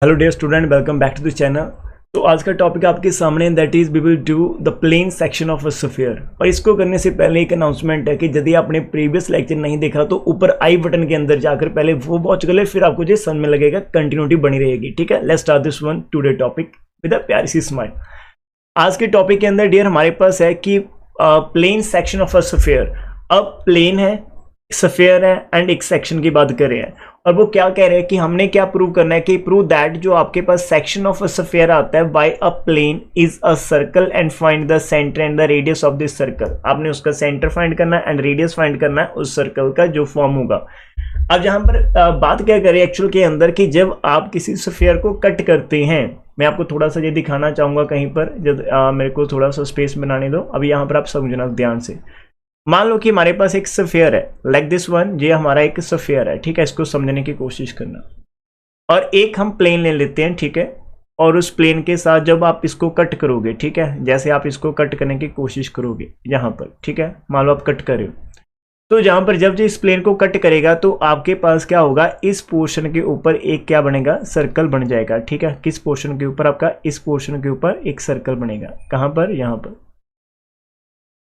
Hello dear student, welcome back to the channel. तो आज का टॉपिक आपके सामने that is we will do the plane section of a sphere. और इसको करने से पहले एक अनाउंसमेंट है कि यदि आपने प्रीवियस लेक्चर नहीं देखा तो ऊपर आई बटन के अंदर जाकर पहले वो वॉच कर ले, फिर आपको जो समझ में लगेगा, कंटिन्यूटी बनी रहेगी। ठीक है, let's start this one today topic with a प्यारी सी स्माइल। आज के टॉपिक के अंदर डियर हमारे पास है कि plane section of a sphere. अब प्लेन है, स्फीयर है एंड एक सेक्शन की बात कर रहे हैं। और वो क्या कह रहे हैं कि हमने क्या प्रूव करना है कि प्रूव दैट जो आपके पास सेक्शन ऑफ अ स्फीयर आता है by a plane is a circle and find the centre and the radius of this circle. आपने उसका सेंटर फाइंड करना है एंड रेडियस फाइंड करना है उस सर्कल का जो फॉर्म होगा। अब जहां पर बात क्या करें एक्चुअल के अंदर कि जब आप किसी स्फीयर को कट करते हैं, मैं आपको थोड़ा सा ये दिखाना चाहूंगा कहीं पर, जब मेरे को थोड़ा सा स्पेस बनाने दो। अभी यहाँ पर आप समझना ध्यान से। मान लो कि हमारे पास एक स्फीयर है लाइक दिस वन, ये हमारा एक स्फीयर है। ठीक है, इसको समझने की कोशिश करना। और एक हम प्लेन ले लेते हैं, ठीक है, और उस प्लेन के साथ जब आप इसको कट करोगे, ठीक है, जैसे आप इसको कट करने की कोशिश करोगे यहाँ पर, ठीक है, मान लो आप कट कर रहे हो, तो जहां पर जब इस प्लेन को कट करेगा तो आपके पास क्या होगा, इस पोर्शन के ऊपर एक क्या बनेगा, सर्कल बन जाएगा। ठीक है, किस पोर्शन के ऊपर, आपका इस पोर्शन के ऊपर एक सर्कल बनेगा। कहां पर, यहाँ पर,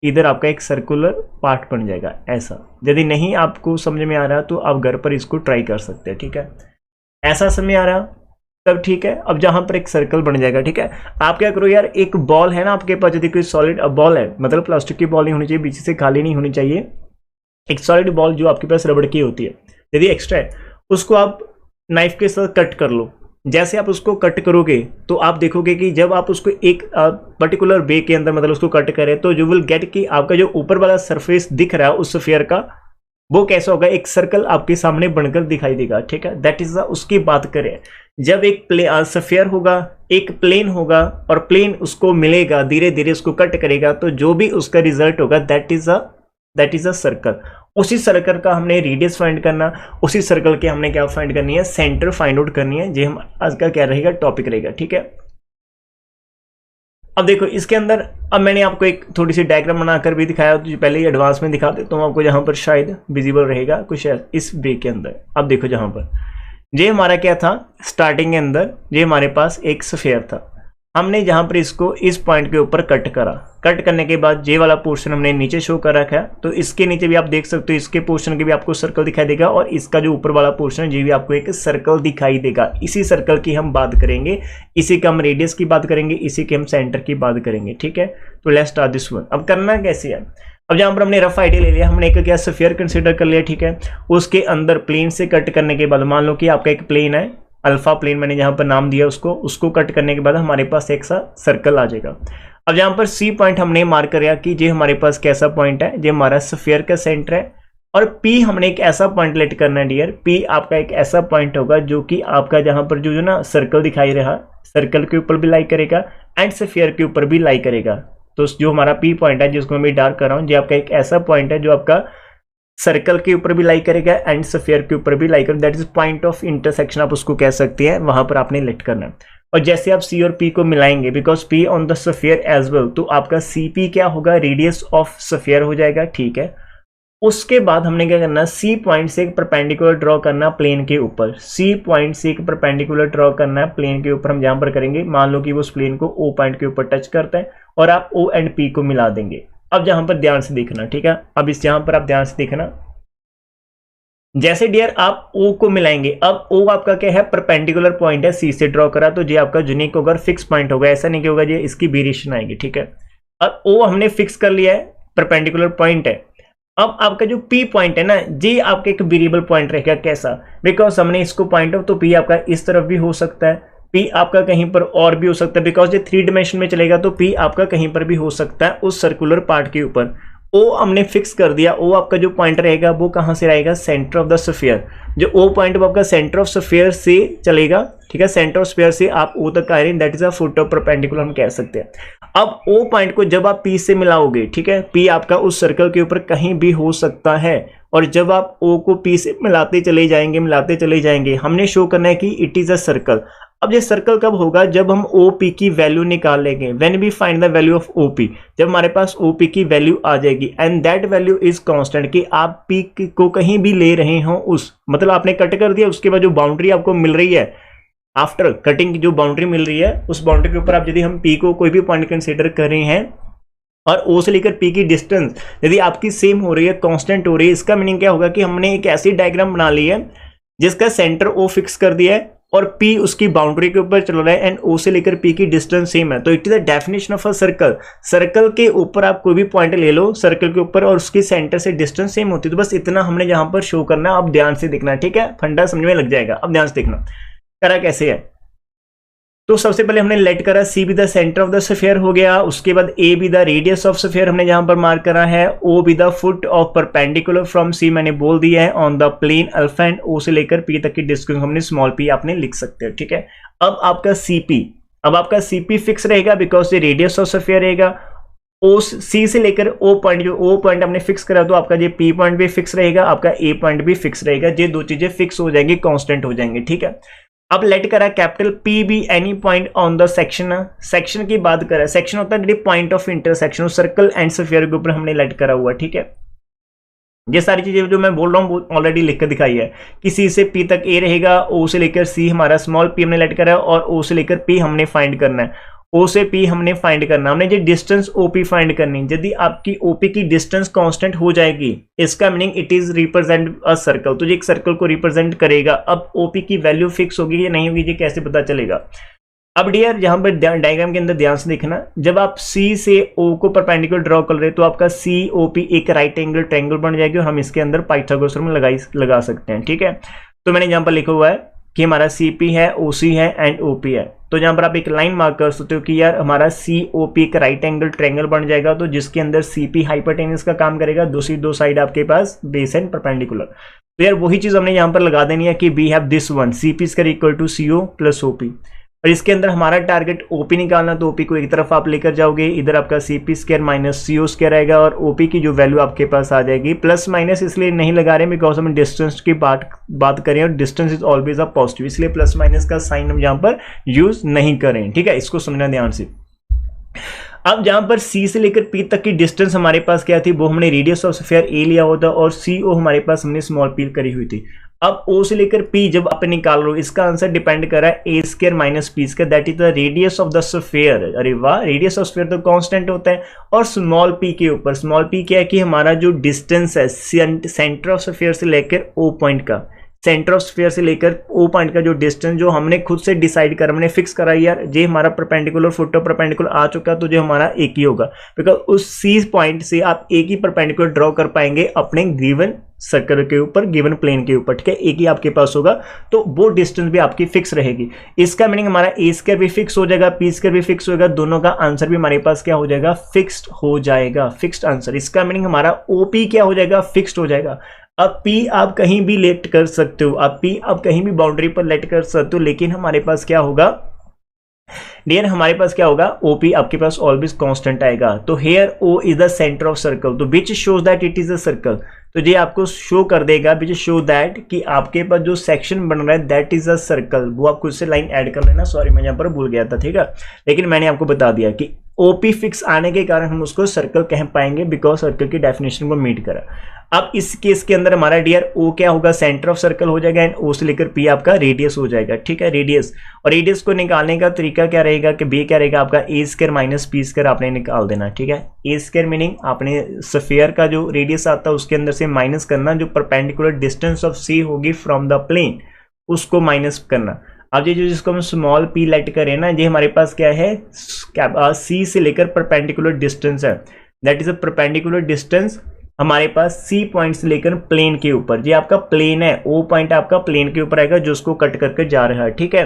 इधर आपका एक सर्कुलर पार्ट बन जाएगा ऐसा। यदि नहीं आपको समझ में आ रहा तो आप घर पर इसको ट्राई कर सकते हैं। ठीक है, ऐसा समझ में आ रहा तब ठीक है। अब जहां पर एक सर्कल बन जाएगा, ठीक है, आप क्या करो यार, एक बॉल है ना आपके पास, यदि कोई सॉलिड बॉल है, मतलब प्लास्टिक की बॉल नहीं होनी चाहिए, बीच से खाली नहीं होनी चाहिए, एक सॉलिड बॉल जो आपके पास रबड़ की होती है, यदि एक्स्ट्रा है, उसको आप नाइफ के साथ कट कर लो। जैसे आप उसको कट करोगे तो आप देखोगे कि जब आप उसको एक पर्टिकुलर वे के अंदर, मतलब उसको कट करें, तो यू विल गेट कि आपका जो ऊपर वाला सरफेस दिख रहा है उस स्फीयर का, वो कैसा होगा, एक सर्कल आपके सामने बनकर दिखाई देगा। ठीक है, दैट इज उसकी बात करें। जब एक स्फीयर होगा, एक प्लेन होगा, और प्लेन उसको मिलेगा, धीरे धीरे उसको कट करेगा, तो जो भी उसका रिजल्ट होगा दैट इज अ सर्कल। उसी सर्कल का हमने रेडियस फाइंड करना, उसी सर्कल के हमने क्या फाइंड करनी है, सेंटर फाइंड आउट करनी है। ये हम आज का क्या रहेगा, टॉपिक रहेगा। ठीक है, अब देखो इसके अंदर, अब मैंने आपको एक थोड़ी सी डायग्राम बनाकर भी दिखाया, तो पहले ही एडवांस में दिखा देता हूँ आपको, जहां पर शायद विजिबल रहेगा कुछ इस वे के अंदर। अब देखो जहां पर ये हमारा क्या था, स्टार्टिंग के अंदर ये हमारे पास एक स्फीयर था, हमने जहां पर इसको इस पॉइंट के ऊपर कट करा। कट करने के बाद ये वाला पोर्शन हमने नीचे शो कर रखा है, तो इसके नीचे भी आप देख सकते हो, इसके पोर्शन के भी आपको सर्कल दिखाई देगा, और इसका जो ऊपर वाला पोर्शन है ये भी आपको एक सर्कल दिखाई देगा। इसी सर्कल की हम बात करेंगे, इसी का हम रेडियस की बात करेंगे, इसी के हम सेंटर की बात करेंगे। ठीक है, तो लेट्स स्टार्ट दिस वन। अब करना कैसे है, अब जहां पर हमने रफ आइडिया ले लिया, हमने एक क्या स्फीयर कंसीडर कर लिया। ठीक है, उसके अंदर प्लेन से कट करने के बाद, मान लो कि आपका एक प्लेन है, अल्फा प्लेन मैंने जहां पर नाम दिया उसको कट करने के बाद हमारे पास एक सा सर्कल आ जाएगा। अब जहां पर सी पॉइंट हमने मार्क किया कि ये हमारे पास कैसा पॉइंट है, ये हमारा स्फीयर का सेंटर है। और पी हमने एक ऐसा पॉइंट लेट करना है डियर, पी आपका एक ऐसा पॉइंट होगा जो कि आपका जहां पर जो ना सर्कल दिखाई रहा, सर्कल के ऊपर भी लाई करेगा एंड स्फीयर के ऊपर भी लाई करेगा। तो जो हमारा पी पॉइंट है, जिसको मैं डार्क कर रहा हूं, ये आपका एक ऐसा पॉइंट है जो आपका सर्कल के ऊपर भी लाई करेगा एंड स्फीयर के ऊपर भी लाई करेगा। That is point of intersection, आप उसको कह सकते हैं, वहां पर आपने लेट करना है। और जैसे आप सी और पी को मिलाएंगे, because P on the sphere as well, तो आपका सी पी क्या होगा, रेडियस ऑफ स्फीयर हो जाएगा। ठीक है, उसके बाद हमने क्या करना, सी पॉइंट से एक परपेंडिकुलर ड्रॉ करना प्लेन के ऊपर। सी पॉइंट से एक परपेंडिकुलर ड्रॉ करना है प्लेन के ऊपर। हम जहां पर करेंगे, मान लो कि वो उस प्लेन को ओ पॉइंट के ऊपर टच करता है, और आप ओ एंड पी को मिला देंगे। अब जहां पर ध्यान से देखना, ठीक है, अब इस जहां पर आप ध्यान से देखना, जैसे डियर आप O को मिलाएंगे, अब O आपका क्या है, परपेंडिकुलर पॉइंट है, C से ड्रॉ करा, तो ये आपका यूनिक होगा, फिक्स पॉइंट होगा, ऐसा नहीं कि होगा ये इसकी वेरिएशन आएगी। ठीक है, अब O हमने फिक्स कर लिया है, परपेंडिकुलर पॉइंट है। अब आपका जो P पॉइंट है ना, ये आपका एक वेरिएबल पॉइंट रहेगा। कैसा, बिकॉज हमने इसको पॉइंट ऑफ, तो P आपका इस तरफ भी हो सकता है, P आपका कहीं पर और भी हो सकता है, बिकॉज ये 3 डायमेंशन में चलेगा, तो P आपका कहीं पर भी हो सकता है उस सर्कुलर पार्ट के ऊपर। O हमने फिक्स कर दिया, O आपका जो पॉइंट रहेगा वो कहां से रहेगा, सेंटर ऑफ द स्फीयर। जो O पॉइंट आपका सेंटर ऑफ स्फीयर से चलेगा, ठीक है, सेंटर ऑफ स्फीयर से आप O तक आ रहे हैं, that is a foot of perpendicular हम कह सकते हैं। अब O पॉइंट को जब आप P से मिलाओगे, ठीक है, P आपका उस सर्कल के ऊपर कहीं भी हो सकता है, और जब आप O को P से मिलाते चले जाएंगे, हमने शो करना है कि इट इज अ सर्कल। अब ये सर्कल कब होगा, जब हम OP की वैल्यू निकाल लेंगे, when we find the value of OP, जब हमारे पास OP की वैल्यू आ जाएगी, and that value is constant, कि आप P को कहीं भी ले रहे हो, उस मतलब आपने कट कर दिया, उसके बाद जो बाउंड्री आपको मिल रही है, आफ्टर कटिंग की जो बाउंड्री मिल रही है उस बाउंड्री के ऊपर आप यदि हम पी को कोई भी पॉइंट कंसीडर कर रहे हैं और ओ से लेकर पी की डिस्टेंस यदि आपकी सेम हो रही है, कांस्टेंट हो रही है, इसका मीनिंग क्या होगा कि हमने एक ऐसी डायग्राम बना ली है जिसका सेंटर ओ फिक्स कर दिया है और पी उसकी बाउंड्री के ऊपर चल रहा है एंड ओ से लेकर पी की डिस्टेंस सेम है। तो it is the definition of a circle. Circle के ऊपर आप कोई भी पॉइंट ले लो सर्कल के ऊपर और उसकी सेंटर से डिस्टेंस सेम होती है। तो बस इतना हमने यहां पर शो करना है, आप ध्यान से देखना, ठीक है, फंडा समझ में लग जाएगा। अब ध्यान से देखना करा कैसे है। तो सबसे पहले हमने लेट करा C be the centre of the sphere हो गया, उसके बाद A B the radius of sphere हमने यहां पर मार्क करा है, O be the foot of perpendicular from C मैंने बोल दिया है on the plane alpha and O से लेकर पी तक की डिस्टेंस हमने स्मॉल पी आपने लिख सकते हो, ठीक है। अब आपका सीपी फिक्स रहेगा बिकॉज ये रेडियस ऑफ स्फीयर रहेगा। ओ सी से लेकर ओ पॉइंट, जो ओ पॉइंट हमने फिक्स करा तो आपका ये पी पॉइंट भी फिक्स रहेगा, आपका ए पॉइंट भी फिक्स रहेगा। ये दो चीजें फिक्स हो जाएंगी, कांस्टेंट हो जाएंगे, ठीक है। अब लेट करा capital P be any point on the section की बात करा, सेक्शन होता है point of intersection, circle and sphere के ऊपर हमने लेट करा हुआ, ठीक है। ये सारी चीजें जो मैं बोल रहा हूं वो ऑलरेडी लिख कर दिखाई है कि सी से पी तक ए रहेगा, ओ से लेकर सी हमारा स्मॉल पी हमने लेट करा है और ओ से लेकर पी हमने फाइंड करना है, ओ से पी हमने फाइंड करना, हमने जो डिस्टेंस ओपी फाइंड करनी। यदि आपकी ओपी की डिस्टेंस कांस्टेंट हो जाएगी इसका meaning it is represent a circle, तो ये एक सर्कल को रिप्रेजेंट करेगा। अब ओपी की वैल्यू फिक्स होगी या नहीं होगी ये कैसे पता चलेगा। अब डियर यहां पर डायग्राम के अंदर ध्यान से देखना, जब आप सी से ओ को परपेंडिकुलर ड्रॉ कर रहे हो तो आपका सी ओ पी एक राइट एंगल ट्रायंगल बन जाएगी और हम इसके अंदर पाइथागोरस थ्योरम लगा सकते हैं, ठीक है। तो मैंने यहां पर लिखा हुआ है कि हमारा सीपी है, ओसी है एंड ओपी है। तो यहां पर आप एक लाइन मार्क कर सकते हो कि यार हमारा सीओपी एक राइट एंगल ट्रायंगल बन जाएगा, तो जिसके अंदर सीपी हाइपोटेनस का काम करेगा, दूसरी दो साइड आपके पास बेस एंड परपेंडिकुलर। तो यार वही चीज हमने यहां पर लगा देनी है कि we have this one CP square equal to CO plus OP, और इसके अंदर हमारा टारगेट ओपी निकालना। तो ओपी को एक तरफ आप लेकर जाओगे, इधर आपका CP square minus CO square आएगा और ओपी की जो वैल्यू आपके पास आ जाएगी, प्लस माइनस इसलिए नहीं लगा रहे बिकॉज हम डिस्टेंस की बात करें और distance is always a positive, इसलिए प्लस माइनस का साइन हम यहाँ पर यूज नहीं करें, ठीक है। इसको समझना ध्यान से। अब जहां पर सी से लेकर पी तक की डिस्टेंस हमारे पास क्या थी, वो हमने रेडियस ऑफ स्फीयर ए लिया हुआ था और सी ओ हमारे पास हमने स्मॉल पी करी हुई थी। अब ओ से लेकर पी जब आप निकाल रहे हो इसका आंसर डिपेंड कर रहा है a square minus p square, that is the radius of the sphere. अरे वाह, रेडियस ऑफ स्फीयर तो कांस्टेंट होता है। और स्मॉल पी के ऊपर स्मॉल पी क्या है कि हमारा जो डिस्टेंस है सेंटर ऑफ स्फीयर से लेकर ओ पॉइंट का, सेंटर ऑफ स्फीयर से लेकर ओ पॉइंट का जो डिस्टेंस जो हमने खुद से डिसाइड कर हमने फिक्स करा, यार ये हमारा परपेंडिकुलर फुट ऑफ परपेंडिकुलर आ चुका तो जो हमारा एक ही होगा, बिकॉज उस सी पॉइंट से आप एक ही परपेंडिकुलर ड्रॉ कर पाएंगे अपने गिवन सर्कल के ऊपर, गिवन प्लेन के ऊपर, ठीक है। एक ही आपके पास होगा तो वो डिस्टेंस भी आपकी फिक्स रहेगी। इसका मीनिंग हमारा ए स्क्वायर भी फिक्स हो जाएगा, पी स्क्वायर भी फिक्स होगा, दोनों का आंसर भी हमारे पास क्या हो जाएगा, फिक्स्ड हो जाएगा, फिक्स्ड आंसर। इसका मीनिंग हमारा ओपी क्या हो जाएगा, फिक्स्ड हो जाएगा। अब पी आप कहीं भी लेट कर सकते हो, आप पी आप कहीं भी बाउंड्री पर लेट कर सकते हो, लेकिन हमारे पास क्या होगा डियर, हमारे पास क्या होगा, ओपी आपके पास ऑलवेज कांस्टेंट आएगा। तो here O is the centre of circle, तो which shows that it is a circle, तो ये आपको शो कर देगा विच शो दैट कि आपके पास जो सेक्शन बन रहा है दैट इज अ सर्कल। वो आप खुद से लाइन ऐड कर लेना, सॉरी मैं यहाँ पर भूल गया था, ठीक है, लेकिन मैंने आपको बता दिया कि ओपी फिक्स आने के कारण हम उसको सर्कल कह पाएंगे बिकॉज सर्कल की डेफिनेशन को मीट करा। अब इस केस के अंदर हमारा डियर ओ क्या होगा, सेंटर ऑफ सर्कल हो जाएगा एंड ओ से लेकर पी आपका रेडियस हो जाएगा, ठीक है, रेडियस। और रेडियस को निकालने का तरीका क्या रहेगा कि बी क्या रहेगा आपका ए स्क्वायर माइनस पी स्क्वायर आपने निकाल देना, ठीक है। ए स्क्वायर मीनिंग आपने स्फीयर का जो रेडियस आता है उसके अंदर से माइनस करना, जो परपेंडिकुलर डिस्टेंस ऑफ सी होगी फ्रॉम द प्लेन उसको माइनस करना। अब ये जो जिसको हम स्मॉल पी लेट करें ना, ये हमारे पास क्या है, सी से लेकर परपेंडिकुलर डिस्टेंस है, that is a perpendicular distance हमारे पास सी पॉइंट से लेकर प्लेन के ऊपर। ये आपका प्लेन है, ओ पॉइंट आपका प्लेन के ऊपर आएगा जो उसको कट करके जा रहा है, ठीक है।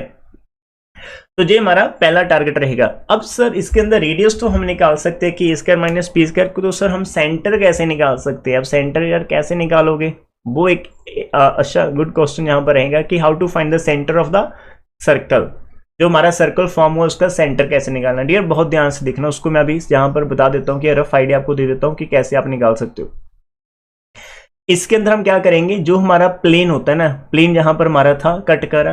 तो ये हमारा पहला टारगेट रहेगा। अब सर इसके अंदर रेडियस तो हम निकाल सकते हैं कि ए स्क्वायर माइनस पी स्क्वायर को, तो सर हम सेंटर कैसे निकाल सकते हैं। अब सेंटर यार कैसे निकालोगे, वो एक अच्छा गुड क्वेश्चन यहाँ पर रहेगा कि how to find the centre of the circle. जो हमारा सर्कल फॉर्म हुआ उसका सेंटर कैसे निकालना, डियर बहुत ध्यान से देखना, उसको मैं अभी यहाँ पर बता देता हूँ कि रफ आइडिया आपको दे देता हूँ कि कैसे आप निकाल सकते हो। इसके अंदर हम क्या करेंगे, जो हमारा प्लेन होता है ना, प्लेन जहां पर हमारा था कट करा,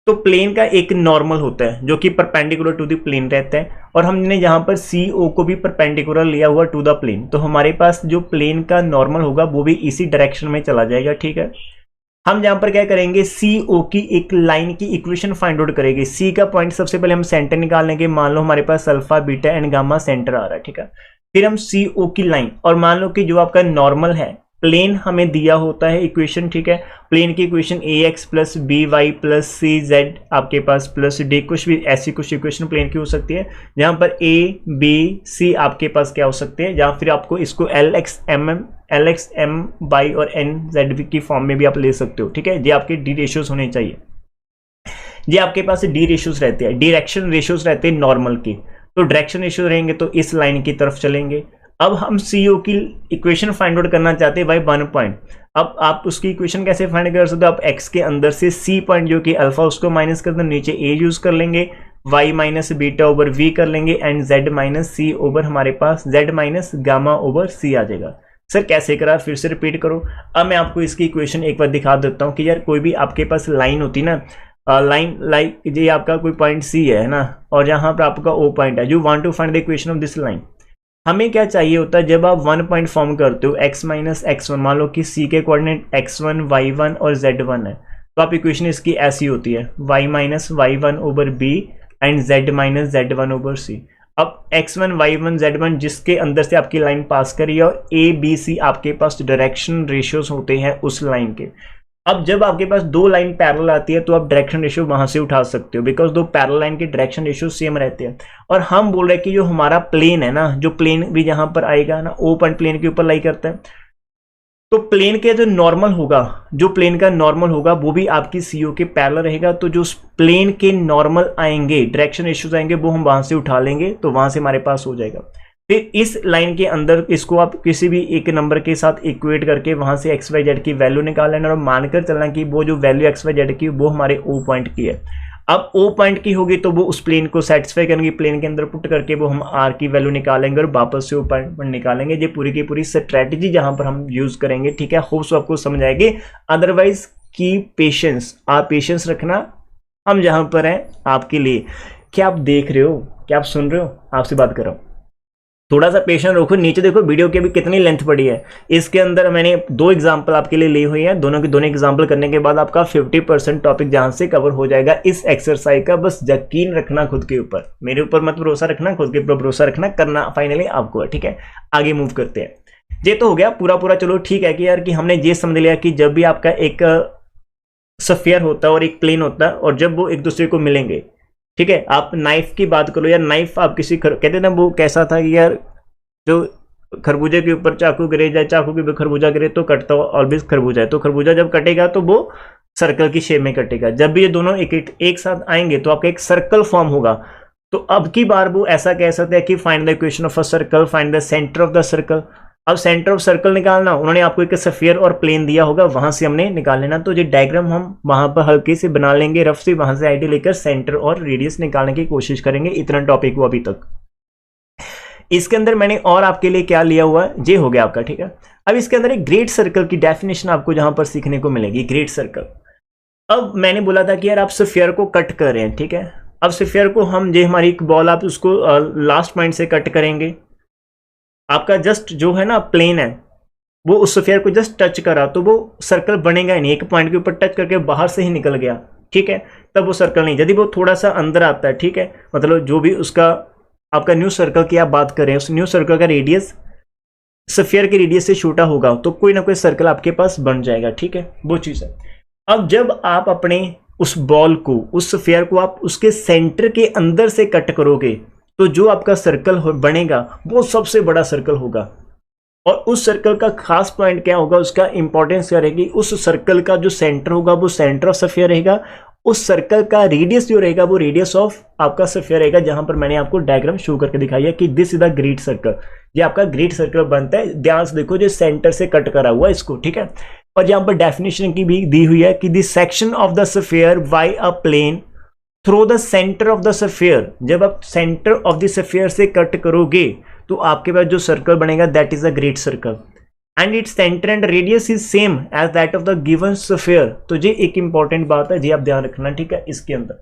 तो प्लेन का एक नॉर्मल होता है जो कि परपेंडिकुलर टू द प्लेन रहता है, और हमने यहां पर सी ओ को भी परपेंडिकुलर लिया हुआ टू द प्लेन, तो हमारे पास जो प्लेन का नॉर्मल होगा वो भी इसी डायरेक्शन में चला जाएगा, ठीक है। हम यहाँ पर क्या करेंगे, सी ओ की एक लाइन की इक्वेशन फाइंड आउट करेंगे। सी का पॉइंट सबसे पहले हम सेंटर निकाल लेंगे, मान लो हमारे पास alpha beta and gamma centre आ रहा है, ठीक है। फिर हम सी ओ की लाइन, और मान लो कि जो आपका नॉर्मल है प्लेन हमें दिया होता है इक्वेशन, ठीक है। प्लेन की equation a x plus b y plus c z आपके पास प्लस डी, कुछ भी ऐसी कुछ इक्वेशन प्लेन की हो सकती है, जहां पर ए बी सी आपके पास क्या हो सकते हैं, जहां फिर आपको इसको एल एक्स एम वाई और एन जेड की फॉर्म में भी आप ले सकते हो, ठीक है। ये आपके डी रेशियोज होने चाहिए, ये आपके पास डी रेशियोज रहते हैं, डायरेक्शन रेशियोज रहते हैं नॉर्मल की। तो डायरेक्शन रेशियो रहेंगे तो इस लाइन की तरफ चलेंगे। अब हम सीओ की इक्वेशन फाइंड आउट करना चाहते हैं बाय 1 पॉइंट। अब आप उसकी इक्वेशन कैसे फाइंड कर सकते हो, आप एक्स के अंदर से सी पॉइंट जो कि अल्फा उसको माइनस कर दो, नीचे ए यूज कर लेंगे, y minus beta over v कर लेंगे and z minus c over हमारे पास z minus gamma over c आ जाएगा। सर कैसे करा, फिर से रिपीट करो। अब मैं आपको इसकी इक्वेशन एक बार दिखा देता हूँ कि यार कोई भी आपके पास लाइन होती ना, लाइन लाइक ये आपका कोई पॉइंट सी है ना, और यहाँ पर आपका ओ पॉइंट है, you want to find the equation of this line. हमें क्या चाहिए होता है, जब आप 1 पॉइंट फॉर्म करते हो x माइनस x1, मान लो कि c के कोऑर्डिनेट x1 y1 और z1 है, तो आप इक्वेशन इसकी ऐसी होती है y minus y1 over b and z minus z1 over c। अब x1 y1 z1 जिसके अंदर से आपकी लाइन पास करी है, और a b c आपके पास डायरेक्शन रेशियोज होते हैं उस लाइन के। अब जब आपके पास दो लाइन पैरेलल आती है तो आप डायरेक्शन रेशियो वहां से उठा सकते हो, बिकॉज दो पैरेलल लाइन के डायरेक्शन रेशियो सेम रहते हैं। और हम बोल रहे हैं कि जो हमारा प्लेन है ना, जो प्लेन भी यहां पर आएगा ना, ओ पॉइंट प्लेन के ऊपर लाई करता है, तो प्लेन के जो नॉर्मल होगा, जो प्लेन का नॉर्मल होगा वो भी आपकी सीओ के पैरेलल रहेगा। तो जो प्लेन के नॉर्मल आएंगे, डायरेक्शन रेशियोज आएंगे, वो हम वहां से उठा लेंगे, तो वहां से हमारे पास हो जाएगा। फिर इस लाइन के अंदर इसको आप किसी भी एक नंबर के साथ इक्वेट करके वहां से एक्स वाई जेड की वैल्यू निकाल लेना, और मानकर चलना कि वो जो वैल्यू एक्स वाई जेड की वो हमारे ओ पॉइंट की है। अब ओ पॉइंट की होगी तो वो उस प्लेन को सेटिस्फाई करेंगे, प्लेन के अंदर पुट करके वो हम आर की वैल्यू निकालेंगे और वापस से ओ पॉइंट पर निकालेंगे। ये पूरी की पूरी स्ट्रैटेजी जहां पर हम यूज करेंगे, ठीक है। होप्स आपको समझ आएगी। अदरवाइज की पेशेंस, आप पेशेंस रखना, हम जहां पर हैं आपके लिए। क्या आप देख रहे हो, क्या आप सुन रहे हो, आपसे बात कर रहा हूं, थोड़ा सा पेशेंस रखो। नीचे देखो वीडियो की अभी कितनी लेंथ पड़ी है, इसके अंदर मैंने 2 एग्जांपल आपके लिए ली हुई है। दोनों की दोनों एग्जांपल करने के बाद आपका 50% टॉपिक जहां से कवर हो जाएगा इस एक्सरसाइज का। बस यकीन रखना खुद के ऊपर, मेरे ऊपर मत भरोसा रखना, खुद के ऊपर भरोसा रखना, करना फाइनली आपको है, ठीक है। आगे मूव करते हैं। ये तो हो गया पूरा चलो ठीक है कि यार कि हमने ये समझ लिया कि जब भी आपका एक स्फीयर होता है और एक प्लेन होता है, और जब वो एक दूसरे को मिलेंगे, ठीक है। आप नाइफ की बात करो यार, नाइफ आप किसी कहते ना, वो कैसा था कि यार जो खरबूजे के ऊपर चाकू गिरे जाए, चाकू के ऊपर खरबूजा गिरे तो कटता ऑलवेज खरबूजा है, तो खरबूजा जब कटेगा तो वो सर्कल की शेप में कटेगा। जब भी ये दोनों एक साथ आएंगे तो आपका एक सर्कल फॉर्म होगा। तो अब की बार वो ऐसा कह सकते हैं कि find the equation of a circle, find the centre of the circle. अब सेंटर ऑफ सर्कल निकालना, उन्होंने आपको एक स्फीयर और प्लेन दिया होगा, वहां से हमने निकाल लेना। तो ये डायग्राम हम वहां पर हल्के से बना लेंगे रफ से, वहां से आइडिया लेकर सेंटर और रेडियस निकालने की कोशिश करेंगे। इतना टॉपिक हुआ अभी तक। इसके अंदर मैंने और आपके लिए क्या लिया हुआ है, ये हो गया आपका, ठीक है। अब इसके अंदर एक ग्रेट सर्कल की डेफिनेशन आपको जहां पर सीखने को मिलेगी, ग्रेट सर्कल। अब मैंने बोला था कि यार आप स्फीयर को कट कर रहे हैं, ठीक है। अब स्फीयर को हम, जो हमारी एक बॉल, आप उसको लास्ट पॉइंट से कट करेंगे, आपका जस्ट जो है ना प्लेन है, वो उस स्फीयर को जस्ट टच करा तो वो सर्कल बनेगा ही नहीं। एक पॉइंट के ऊपर टच करके बाहर से ही निकल गया, ठीक है, तब वो सर्कल नहीं। यदि वो थोड़ा सा अंदर आता है, ठीक है, मतलब जो भी उसका आपका न्यू सर्कल की आप बात करें, उस न्यू सर्कल का रेडियस स्फीयर के रेडियस से छोटा होगा, तो कोई ना कोई सर्कल आपके पास बन जाएगा, ठीक है, वो चीज है। अब जब आप अपने उस बॉल को, उस स्फीयर को आप उसके सेंटर के अंदर से कट करोगे, तो जो आपका सर्कल बनेगा वो सबसे बड़ा सर्कल होगा। और उस सर्कल का खास पॉइंट क्या होगा, उसका इंपॉर्टेंस क्या रहेगी, उस सर्कल का जो सेंटर होगा वो सेंटर ऑफ स्फीयर रहेगा, उस सर्कल का रेडियस जो रहेगा वो रेडियस ऑफ आपका स्फीयर रहेगा। जहां पर मैंने आपको डायग्राम शो करके दिखाई है कि this is the great circle, ये आपका ग्रेट सर्कल बनता है। ध्यान से देखो, जो सेंटर से कट करा हुआ इसको, ठीक है। और यहां पर डेफिनेशन की भी दी हुई है कि the section of the sphere by a plane through the centre of the sphere. जब आप सेंटर ऑफ द स्फीयर से कट करोगे तो आपके पास जो सर्कल बनेगा that is a great circle, and its centre and radius is same as that of the given sphere. तो ये एक इंपॉर्टेंट बात है, जी आप ध्यान रखना, ठीक है। इसके अंदर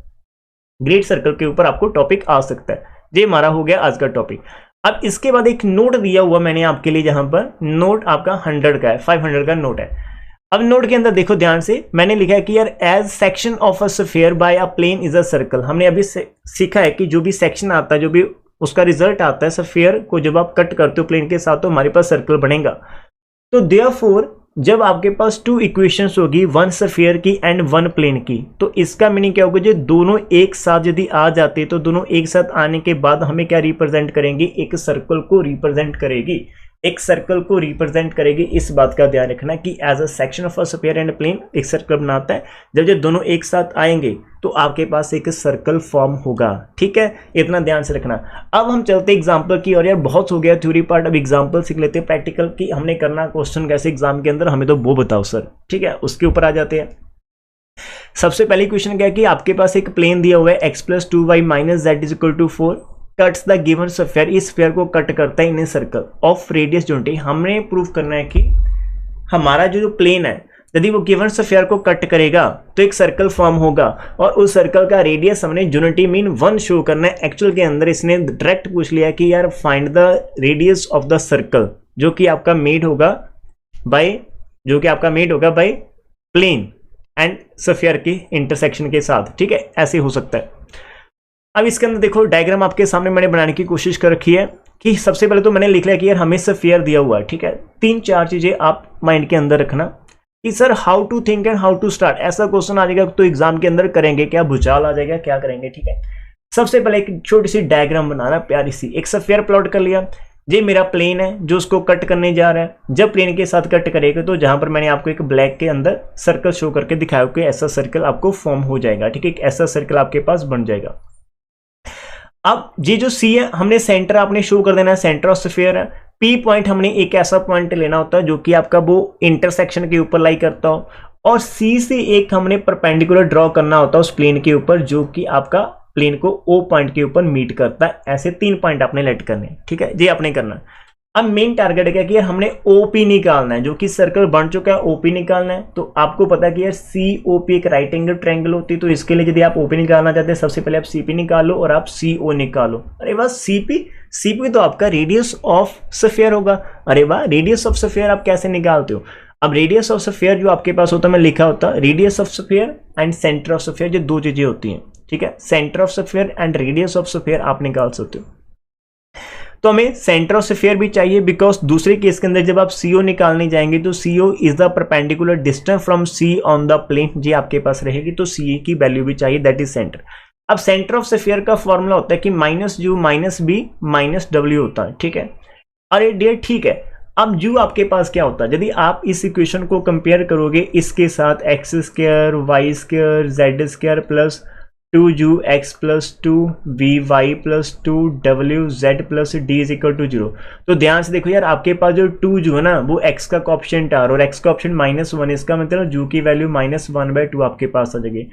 ग्रेट सर्कल के ऊपर आपको टॉपिक आ सकता है। ये हमारा हो गया आज का टॉपिक। अब इसके बाद एक नोट दिया हुआ मैंने आपके लिए, जहां पर नोट आपका 100 का है, 500 का नोट है। अब नोट के अंदर देखो ध्यान से, मैंने लिखा है कि यार as section of a sphere by a plane is a circle. हमने अभी सीखा है कि जो भी सेक्शन आता है, जो भी उसका रिजल्ट आता है स्फीयर को जब आप कट करते हो प्लेन के साथ, तो हमारे पास सर्कल बनेगा। तो देयरफॉर जब आपके पास 2 इक्वेशंस होगी, 1 स्फीयर की एंड 1 प्लेन की, तो इसका मीनिंग क्या होगा, जो दोनों एक साथ यदि आ जाते तो दोनों एक साथ आने के बाद हमें क्या रिप्रेजेंट करेंगे, एक सर्कल को रिप्रेजेंट करेगी, एक सर्कल को रिप्रेजेंट करेगी। इस बात का ध्यान रखना कि as a section of a sphere and plane एक सर्कल बनाता है। जब जब दोनों एक साथ आएंगे तो आपके पास एक सर्कल फॉर्म होगा। ठीक है, इतना ध्यान से रखना। अब हम चलते एग्जांपल की, और यार बहुत हो गया थ्योरी पार्ट, अब एग्जांपल सीख लेते हैं प्रैक्टिकल की हमने करना क्वेश्चन कैसे एग्जाम के अंदर, हमें तो वो बताओ सर। ठीक है, उसके ऊपर आ जाते हैं। सबसे पहली क्वेश्चन क्या है कि आपके पास एक प्लेन दिया हुआ है x + 2y - z = 4, cuts the given sphere, इस स्फीयर को कट करता है इन ए सर्कल ऑफ रेडियस 20। हमने प्रूव करना है कि हमारा जो प्लेन है यदि वो गिवन स्फीयर को कट करेगा तो एक सर्कल फॉर्म होगा, और उस सर्कल का रेडियस हमने यूनिटी मीन 1 शो करना है। एक्चुअल के अंदर इसने डायरेक्ट पूछ लिया कि यार find the radius of the circle, जो कि आपका मेड होगा बाय प्लेन एंड स्फीयर की इंटरसेक्शन के साथ। ठीक है, ऐसे हो सकता है। अब इसके अंदर देखो डायग्राम आपके सामने मैंने बनाने की कोशिश कर रखी है कि सबसे पहले तो मैंने लिख लिया कि यार हमें स्फीयर दिया हुआ है। ठीक है, 3-4 चीजें आप माइंड के अंदर रखना कि sir how to think and how to start. ऐसा क्वेश्चन आ जाएगा तो एग्जाम के अंदर करेंगे क्या, भूचाल आ जाएगा, क्या करेंगे। ठीक है, सबसे पहले एक छोटी सी डायग्राम बनाना, प्यारी सी। एक स्फीयर प्लॉट कर लिया, ये मेरा प्लेन है जो उसको कट करने जा रहा है। जब प्लेन के साथ कट करेगा तो जहां पर मैंने आपको एक ब्लैक के अंदर सर्कल शो करके दिखाया कि ऐसा सर्कल आपको फॉर्म हो जाएगा। ठीक है, एक ऐसा सर्कल आपके पास बन जाएगा। अब ये जो सी है हमने सेंटर आपने शो कर देना है, सेंटर ऑफ स्फीयर है। पी पॉइंट हमने एक ऐसा पॉइंट लेना होता है जो कि आपका वो इंटरसेक्शन के ऊपर लाई करता हो, और सी से एक हमने परपेंडिकुलर ड्रॉ करना होता है उस प्लेन के ऊपर जो कि आपका प्लेन को ओ पॉइंट के ऊपर मीट करता है। ऐसे 3 पॉइंट आपने लेट करने हैं। ठीक है, ये आपने करना है। अब मेन टारगेट क्या है कि यार हमने ओपी निकालना है, जो कि सर्कल बन चुका है, ओपी निकालना है। तो आपको पता है कि यार सीओपी एक राइट एंगल ट्रायंगल होती है, तो इसके लिए यदि आप ओपी निकालना चाहते हैं सबसे पहले आप सीपी निकालो और आप सीओ निकालो। अरे वाह, सीपी तो आपका रेडियस ऑफ स्फीयर होगा। अरे वाह, रेडियस ऑफ स्फीयर आप कैसे निकालते हो। अब रेडियस ऑफ स्फीयर जो आपके पास होता है, मैं लिखा होता है radius of sphere and centre of sphere, जो 2 चीजें होती हैं। ठीक है, centre of sphere and radius of sphere आप निकाल सकते हो। तो हमें सेंटर ऑफ स्फीयर भी चाहिए, बिकॉज दूसरे केस के अंदर जब आप सीओ निकालने जाएंगे तो CO is the perpendicular distance from C on the plane, जी आपके पास रहेगी। तो सी की वैल्यू भी चाहिए, दैट इज सेंटर। अब सेंटर ऑफ स्फीयर का फॉर्मूला होता है कि -u - b - w होता है। ठीक है, अरे डियर ठीक है। अब u आपके पास क्या होता है, यदि आप इस इक्वेशन को कंपेयर करोगे इसके साथ x² y² z² plus 2u(x + 2vy + 2wz + d = 0। तो ध्यान से देखो यार, आपके पास जो 2u है ना वो x का कोएफिशिएंट आ रहा है, और x का ऑप्शन -1, इसका मतलब u की वैल्यू -1/2 आपके पास आ जाएगी।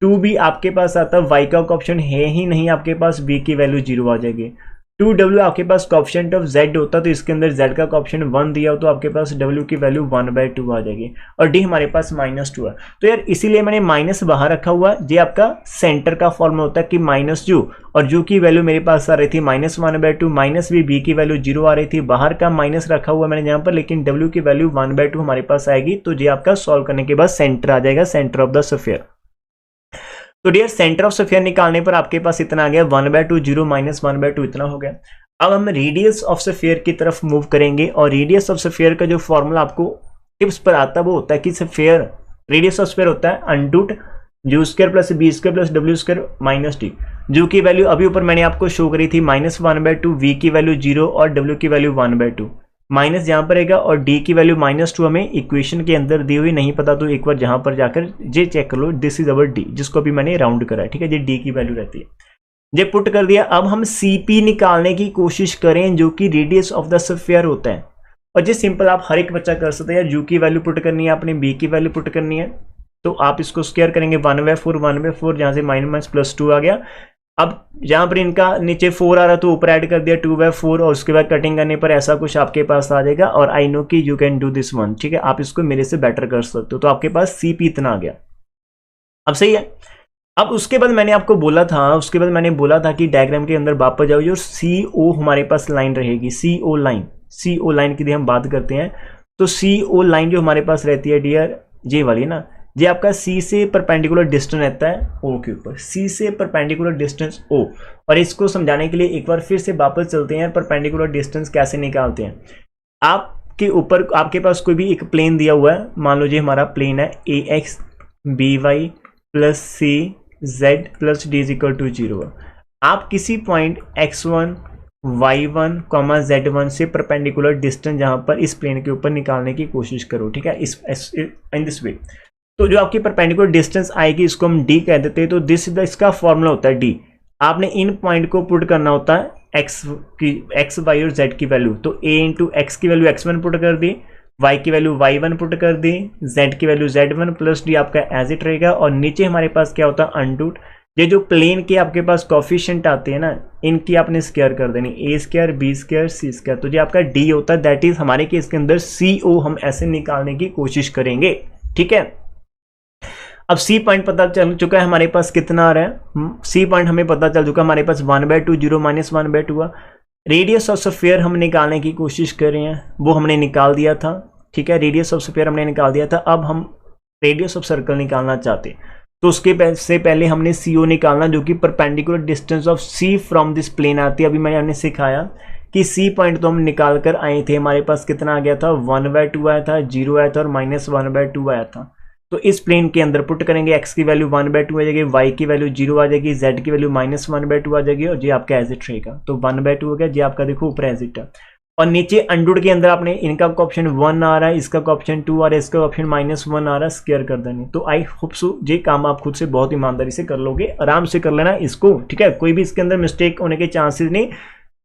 2 भी आपके पास आता है, y का ऑप्शन है ही नहीं आपके पास, b की वैल्यू 0 आ जाएगी। 2w आपके पास कोएफिशिएंट ऑफ z होता, तो इसके अंदर z का कोएफिशिएंट 1 दिया हो तो आपके पास w की वैल्यू 1/2 आ जाएगी, और d हमारे पास -2 है। तो यार इसीलिए मैंने माइनस बाहर रखा हुआ है। ये आपका सेंटर का फॉर्मूला होता है कि -u, और u की वैल्यू मेरे पास आ रही थी -1/2, -b की वैल्यू 0 आ रही थी, बाहर का माइनस रखा हुआ मैंने यहाँ पर, लेकिन w की वैल्यू 1/2 हमारे पास आएगी। तो ये आपका सॉल्व करने के बाद सेंटर आ जाएगा, सेंटर ऑफ द स्फीयर। तो डियर सेंटर ऑफ स्फीयर निकालने पर आपके पास इतना आ गया 1/2, 0 - 1/2 इतना हो गया। अब हम रेडियस ऑफ स्फीयर की तरफ मूव करेंगे, और रेडियस ऑफ स्फीयर का जो फॉर्मूला आपको टिप्स पर आता है वो होता है कि स्फीयर रेडियस ऑफ स्फीयर होता है √u² + b² + w² - d, जो की वैल्यू अभी ऊपर मैंने आपको शो करी थी -1/2, v की वैल्यू 0 और w की वैल्यू 1/2, माइनस यहाँ पर रहेगा, और d की वैल्यू -2 हमें इक्वेशन के अंदर दी हुई नहीं पता, तो एक बार जहां पर जाकर ये चेक कर लो, दिस इज अवर d, जिसको अभी मैंने राउंड करा है। ठीक है, ये d की वैल्यू रहती है, ये पुट कर दिया। अब हम cp निकालने की कोशिश करें, जो कि रेडियस ऑफ द स्फीयर होता है, और ये सिंपल आप हर एक बच्चा कर सकते हैं। यार u की वैल्यू पुट करनी है आपने, b की वैल्यू पुट करनी है, तो आप इसको स्क्वायर करेंगे 1/4, जहां से -2 आ गया। अब जहां पर इनका नीचे 4 आ रहा तो ऊपर ऐड कर दिया 2/4, और उसके बाद कटिंग करने पर ऐसा कुछ आपके पास आ जाएगा। और आई नो कि you can do this one. ठीक है, आप इसको मेरे से बेटर कर सकते हो। तो आपके पास cp इतना आ गया। अब सही है। अब उसके बाद मैंने आपको बोला था कि डायग्राम के अंदर वापस जाओ, जो CO हमारे पास लाइन रहेगी, CO लाइन की हम बात करते हैं, तो सी ओ लाइन जो हमारे पास रहती है डियर, ये वाली ना, ये आपका सी से परपेंडिकुलर डिस्टेंस रहता है ओ के ऊपर, सी से परपेंडिकुलर डिस्टेंस ओ। और इसको समझाने के लिए एक बार फिर से वापस चलते हैं, परपेंडिकुलर डिस्टेंस कैसे निकालते हैं। आपके ऊपर आपके पास कोई भी एक प्लेन दिया हुआ है, मान लो जी हमारा प्लेन है a x b y plus c z plus d is equal to 0। आप किसी पॉइंट x1 y1 z1 से परपेंडिकुलर डिस्टेंस जहां पर इस प्लेन के ऊपर निकालने की कोशिश करो, ठीक है, इस इन दिस वे। तो जो आपकी परपेंडिकुलर डिस्टेंस आएगी इसको हम d कह देते हैं। तो दिस इसका फॉर्मूला होता है d। आपने इन पॉइंट को पुट करना होता है x y और z की वैल्यू। तो a इंटू एक्स की वैल्यू x1 पुट कर दी, y की वैल्यू y1 पुट कर दी, z की वैल्यू z1 प्लस d आपका एज इट रहेगा। और नीचे हमारे पास क्या होता है अंडूट, ये जो प्लेन के आपके पास कोफिशिएंट आते हैं ना, इनकी आपने स्क्वायर कर देनी, a square B square C square. तो जो आपका d होता है दैट इज हमारे केस के अंदर CO हम ऐसे निकालने की कोशिश करेंगे, ठीक है। अब सी पॉइंट पता चल चुका है हमारे पास कितना आ रहा है, सी पॉइंट हमें पता चल चुका है हमारे पास 1/2 0 माइनस 1/2 आ। रेडियस ऑफ स्फीयर हम निकालने की कोशिश कर रहे हैं, वो हमने निकाल दिया था, ठीक है, रेडियस ऑफ स्फीयर हमने निकाल दिया था। अब हम रेडियस ऑफ सर्कल निकालना चाहते हैं, तो उसके से पहले हमने CO निकालना, जो कि perpendicular distance of C from this plane आती है। अभी मैंने सिखाया कि C पॉइंट तो हम निकाल कर आए थे, हमारे पास कितना आ गया था 1/2 आया था, 0 आया था और माइनस 1/2 आया था। तो इस प्लेन के अंदर पुट करेंगे, x की वैल्यू 1/2 आ जाएगी, y की वैल्यू 0 आ जाएगी, z की वैल्यू माइनस 1/2 आ जाएगी और ये आपका एज इट रहेगा। तो 1/2 हो गया, ये आपका देखो ऊपर एज इट है। और नीचे अंडूड के अंदर आपने इनका ऑप्शन 1 आ रहा है, इसका ऑप्शन 2 आ रहा है, इसका ऑप्शन -1 आ रहा है, स्क्वायर कर देनी। तो आई होप सो ये काम आप खुद से बहुत ईमानदारी से कर लोगे, आराम से कर लेना इसको, ठीक है, कोई भी इसके अंदर मिस्टेक होने के चांसेस नहीं,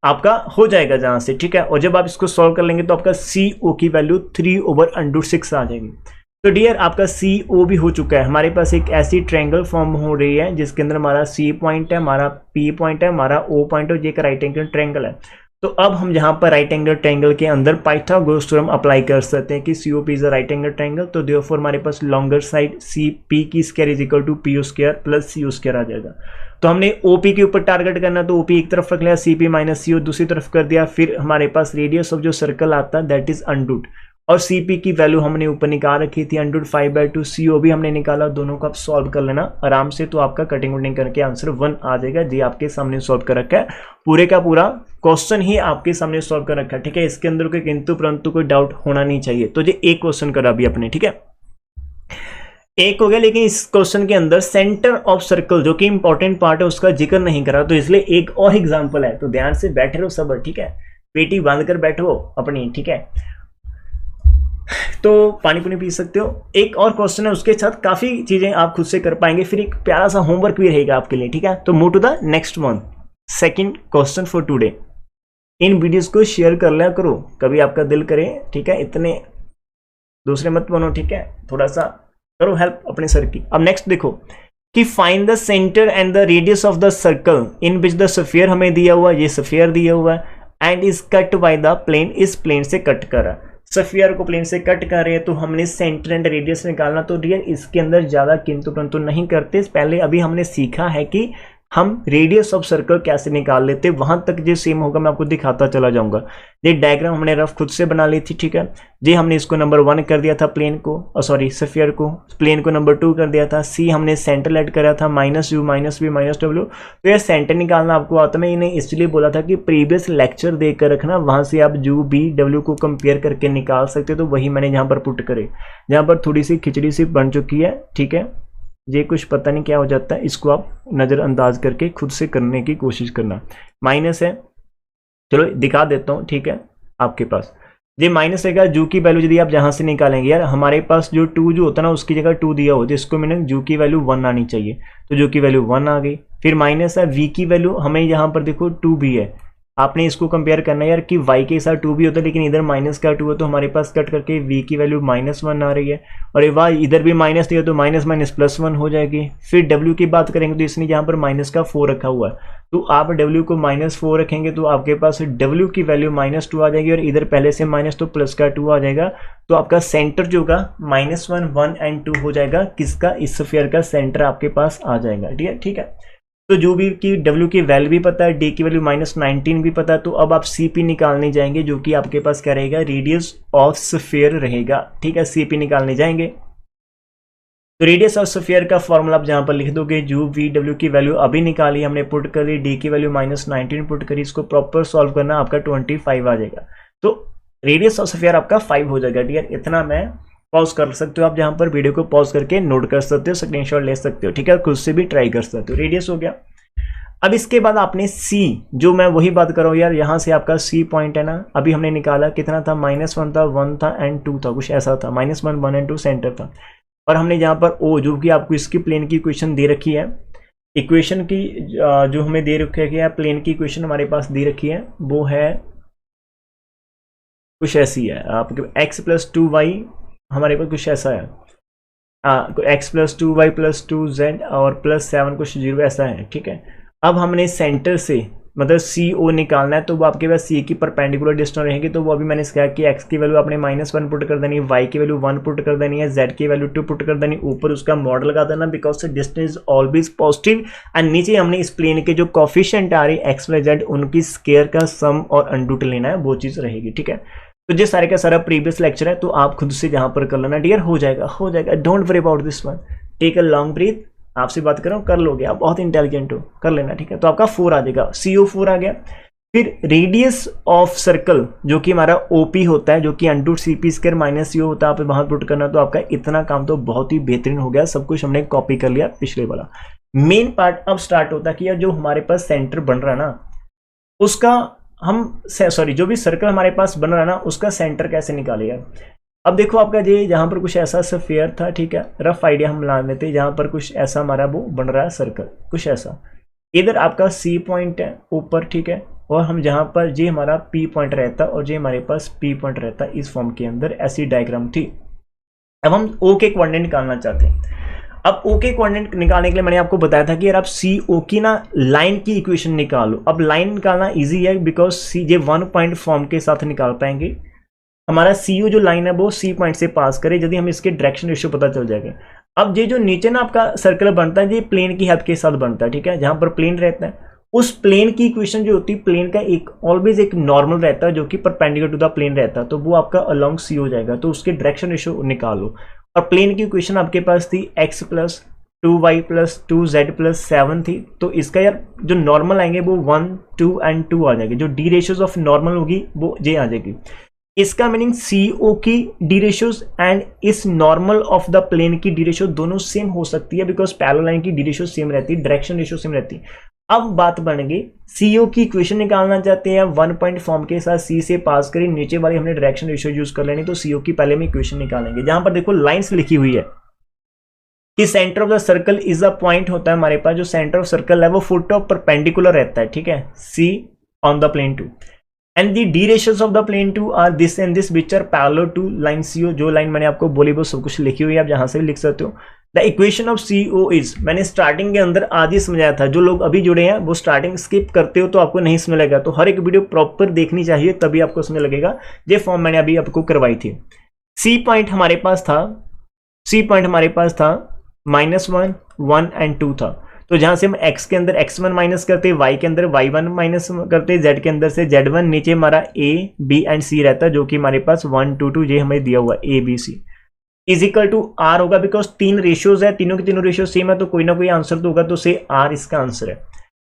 आपका हो जाएगा जहां से, ठीक है। और जब आप इसको सॉल्व कर लेंगे तो आपका CO की वैल्यू 3/√6 आ जाएगी। तो डियर आपका CO भी हो चुका है। हमारे पास एक ऐसी ट्रायंगल फॉर्म हो रही है जिसके अंदर हमारा C पॉइंट है, हमारा P पॉइंट है, हमारा O पॉइंट है, ये एक राइट एंगल ट्रायंगल है। तो अब हम जहां पर राइट एंगल ट्रायंगल के अंदर पाइथागोरस थ्योरम अप्लाई कर सकते हैं कि COP is a right angle triangle. तो देयरफॉर हमारे पास लॉन्गर साइड CP की square is equal to PO square plus CO square आ जाएगा। तो हमने OP के ऊपर टारगेट करना, तो OP एक तरफ रख लिया, CP माइनस CO दूसरी तरफ कर दिया। फिर हमारे पास रेडियस ऑफ जो सर्कल आता है दैट इज अंडूट, और CP की वैल्यू हमने ऊपर निकाल रखी थी अंडूट 5/2, CO भी हमने निकाला। दोनों को आप सॉल्व कर लेना आराम से, तो आपका कटिंग वटिंग करके आंसर 1 आ जाएगा। जी आपके सामने सॉल्व कर रखा है, पूरे का पूरा क्वेश्चन ही आपके सामने सॉल्व कर रखा है, ठीक है। इसके अंदर कोई किंतु परंतु कोई डाउट होना नहीं चाहिए। तो ये एक क्वेश्चन करा अभी अपने, ठीक है, एक हो गया। लेकिन इस क्वेश्चन के अंदर सेंटर ऑफ सर्कल जो कि इंपॉर्टेंट पार्ट है उसका जिक्र नहीं करा, तो इसलिए एक और एग्जाम्पल है। तो ध्यान से बैठे रहो सब, ठीक है, पेटी बांध कर बैठो अपनी, ठीक है। तो पानी पुनी पी सकते हो। एक और क्वेश्चन है, उसके साथ काफी चीजें आप खुद से कर पाएंगे, फिर एक प्यारा सा होमवर्क भी रहेगा आपके लिए, ठीक है। तो move to the next one, second question for today. इन वीडियोस को शेयर कर लिया करो, कभी आपका दिल करे, ठीक है, इतने दूसरे मत बनो, ठीक है, थोड़ा सा करो हेल्प अपने सर की। अब नेक्स्ट देखो कि find the centre and the radius of the circle in which the sphere हमें दिया हुआ है, ये स्फीयर दिया हुआ है, and is cut by the plane, इस प्लेन से कट करा, स्फीयर को प्लेन से कट कर रहे हैं। तो हमने सेंटर एंड रेडियस निकालना। तो डियर इसके अंदर ज्यादा किंतु परंतु नहीं करते, पहले अभी हमने सीखा है कि हम रेडियस ऑफ सर्कल कैसे निकाल लेते, वहां तक जो सेम होगा मैं आपको दिखाता चला जाऊंगा। ये डायग्राम हमने रफ खुद से बना ली थी, ठीक है जी। हमने इसको नंबर 1 कर दिया था प्लेन को, सॉरी स्फीयर को, प्लेन को नंबर 2 कर दिया था। सी हमने सेंटर ऐड करा था, -u -v -w। तो ये सेंटर निकालना आपको आता है, मैंने इसलिए बोला था कि प्रीवियस लेक्चर देख कर रखना, वहां से आप u b w को कंपेयर करके निकाल सकते। तो वही मैंने यहाँ पर पुट करे, जहाँ पर थोड़ी सी खिचड़ी सी बन चुकी है, ठीक है। ये कुछ पता नहीं क्या हो जाता है, इसको आप नज़रअंदाज करके खुद से करने की कोशिश करना। माइनस है, चलो दिखा देता हूँ, ठीक है, आपके पास ये माइनस रहेगा। जू की वैल्यू यदि आप जहाँ से निकालेंगे, यार हमारे पास जो 2 जो होता है ना उसकी जगह 2 दिया हो, जिसको मैंने जू की वैल्यू 1 आनी चाहिए, तो जू की वैल्यू 1 आ गई। फिर माइनस है, वी की वैल्यू हमें यहाँ पर देखो 2 भी है, आपने इसको कंपेयर करना है यार कि y के साथ 2 भी होता है, लेकिन इधर माइनस का 2 है, तो हमारे पास कट करके v की वैल्यू -1 आ रही है। और वाह इधर भी माइनस दिया तो माइनस माइनस +1 हो जाएगी। फिर w की बात करेंगे तो इसने यहाँ पर -4 रखा हुआ है, तो आप w को -4 रखेंगे तो आपके पास w की वैल्यू -2 आ जाएगी, और इधर पहले से माइनस तो प्लस का 2 आ जाएगा। तो आपका सेंटर जो होगा -1, 1 एंड 2 हो जाएगा, किसका, इस स्फीयर का सेंटर आपके पास आ जाएगा, ठीक है। तो जो भी की डब्ल्यू की वैल्यू भी पता है, डी की वैल्यू -19 भी पता है, तो अब आप सीपी निकालने जाएंगे जो कि आपके पास क्या रहेगा, रेडियस ऑफ स्फीयर रहेगा। ठीक है, सीपी निकालने जाएंगे तो रेडियस ऑफ स्फीयर का फॉर्मूला आप जहां पर लिख दोगे, जो वी डब्ल्यू की वैल्यू अभी निकाली हमने पुट कर ली, डी की वैल्यू -19 पुट करी, इसको प्रॉपर सॉल्व करना, आपका 25 आ जाएगा। तो रेडियस ऑफ स्फीयर आपका 5 हो जाएगा। डियर इतना मैं पॉज कर सकते हो आप, जहां पर वीडियो को पॉज करके नोट कर सकते हो, स्क्रीनशॉट ले सकते हो। ठीक है, खुद से भी ट्राई कर सकते हो। रेडियस हो गया। अब इसके बाद आपने सी, जो मैं वही बात कर रहा हूँ यार, यहां से आपका सी पॉइंट है ना, अभी हमने निकाला कितना था, -1 था, 1 था एंड 2 था, कुछ ऐसा था, -1, 1 एंड 2 सेंटर था। और हमने जहां पर ओ, जो कि आपको इसकी प्लेन की इक्वेशन दे रखी है, इक्वेशन की जो हमें दे रखी है, प्लेन की इक्वेशन हमारे पास दे रखी है, वो है कुछ ऐसी है आपके x+2y, हमारे पास कुछ ऐसा है, x+2y+2z और +7 कुछ 0 ऐसा है। ठीक है, अब हमने सेंटर से मतलब सी ओ निकालना है, तो वो आपके पास सी की परपेंडिकुलर डिस्टेंस रहेगी, तो वो अभी मैंने कहा कि x की वैल्यू आपने -1 पुट कर देनी है, y की वैल्यू 1 पुट कर देनी है, z की वैल्यू 2 पुट कर देनी, ऊपर उसका मॉडल लगा देना, because distance is always positive, and नीचे हमने इस प्लेन के जो कोफिशिएंट आ रही है x y z, उनकी स्क्वायर का सम और अंडर लेना है, वो चीज रहेगी। ठीक है, तो ये सारे का सारा प्रीवियस लेक्चर है, तो आप खुद से जहां पर कर लेना। डियर हो जाएगा, don't worry about this one, take a long breath, आपसे बात कर रहा हूँ, कर लोगे, आप बहुत इंटेलिजेंट हो, कर लेना। ठीक है, तो आपका 4 आ जाएगा, CO4 आ गया। फिर रेडियस ऑफ सर्कल जो कि हमारा OP होता है, जो कि √CP² - CO होता है, आप वहां पुट करना, तो आपका इतना काम तो बहुत ही बेहतरीन हो गया, सब कुछ हमने कॉपी कर लिया पिछले वाला। मेन पार्ट अब स्टार्ट होता है कि यार जो हमारे पास सेंटर बन रहा है ना, उसका हम सॉरी जो भी सर्कल हमारे पास बन रहा है ना, उसका सेंटर कैसे निकाले यार। अब देखो आपका ये जहां पर कुछ ऐसा स्फीयर था, ठीक है, रफ आइडिया हम ला लेते हैं, जहां पर कुछ ऐसा हमारा वो बन रहा है सर्कल, कुछ ऐसा, इधर आपका सी पॉइंट है ऊपर, ठीक है, और हम जहां पर ये हमारा पी पॉइंट रहता और ये हमारे पास पी पॉइंट रहता, इस फॉर्म के अंदर ऐसी डायग्राम थी। अब हम ओ के कोऑर्डिनेट निकालना चाहते हैं। अब ओ के कोऑर्डिनेट निकालने के लिए मैंने आपको बताया था कि यार आप सी ओ की ना लाइन की इक्वेशन निकालो। अब लाइन निकालना इजी है, बिकॉज सी ये 1 पॉइंट फॉर्म के साथ निकाल पाएंगे। हमारा सी ओ जो लाइन है वो सी पॉइंट से पास करे, यदि हम इसके डायरेक्शन रेशियो पता चल जाएगा। अब ये जो नीचे ना आपका सर्कल बनता है, ये प्लेन की हेल्प के साथ बनता है, ठीक है, जहां पर प्लेन रहता है, उस प्लेन की इक्वेशन जो होती है, प्लेन का एक ऑलवेज एक नॉर्मल रहता है जो कि परपेंडिकुलर टू द प्लेन रहता है, तो वो आपका अलोंग सी हो जाएगा। तो उसके डायरेक्शन रेशियो निकालो, और प्लेन की इक्वेशन आपके पास थी x+2y+2z+7 थी। तो इसका यार जो नॉर्मल आएंगे वो 1, 2 एंड 2 आ जाएंगे, जो डी रेशियोज ऑफ नॉर्मल होगी वो जे आ जाएगी। इसका मीनिंग CO की डी रेशियोज एंड इस नॉर्मल ऑफ द प्लेन की डी रेशियो दोनों सेम हो सकती है, बिकॉज पैरेलल लाइन की डी रेशियो सेम रहती है, डायरेक्शन रेशियो सेम रहती है। अब बात बन गई, CO की इक्वेशन निकालना चाहते हैं 1 पॉइंट फॉर्म के साथ, C से पास करें, नीचे वाली हमने डायरेक्शन रेशियो यूज कर लेनी, तो CO की पहले में इक्वेशन निकालेंगे, जहां पर देखो लाइंस लिखी हुई है कि centre of the circle is a point होता है हमारे पास, जो सेंटर ऑफ सर्कल है वो फुट ऑफ परपेंडिकुलर रहता है, ठीक है, C on the plane 2 and the D ratios of the plane 2 are this and this which are parallel to line CO। जो लाइन मैंने आपको बोली वो सब कुछ लिखी हुई है, आप जहां से भी लिख सकते हो। The equation of CO is, मैंने स्टार्टिंग के अंदर आज ही समझाया था, जो लोग अभी जुड़े हैं वो स्टार्टिंग स्किप करते हो तो आपको नहीं समझ लगेगा, तो हर एक वीडियो प्रॉपर देखनी चाहिए तभी आपको समझ लगेगा। ये फॉर्म मैंने अभी आपको करवाई थी। C पॉइंट हमारे पास था -1, 1 एंड 2 था, तो जहां से हम x के अंदर x1 माइनस करते, y के अंदर y1 माइनस करते, z के अंदर से z1, नीचे हमारा a, b एंड c रहता है, जो कि हमारे पास 1, 2, 2 ये हमें दिया हुआ a, b, c is equal to r होगा, बिकॉज 3 रेशियोज है, तीनों के तीनों रेशियो सेम है, तो कोई ना कोई आंसर तो होगा, तो से r इसका आंसर है।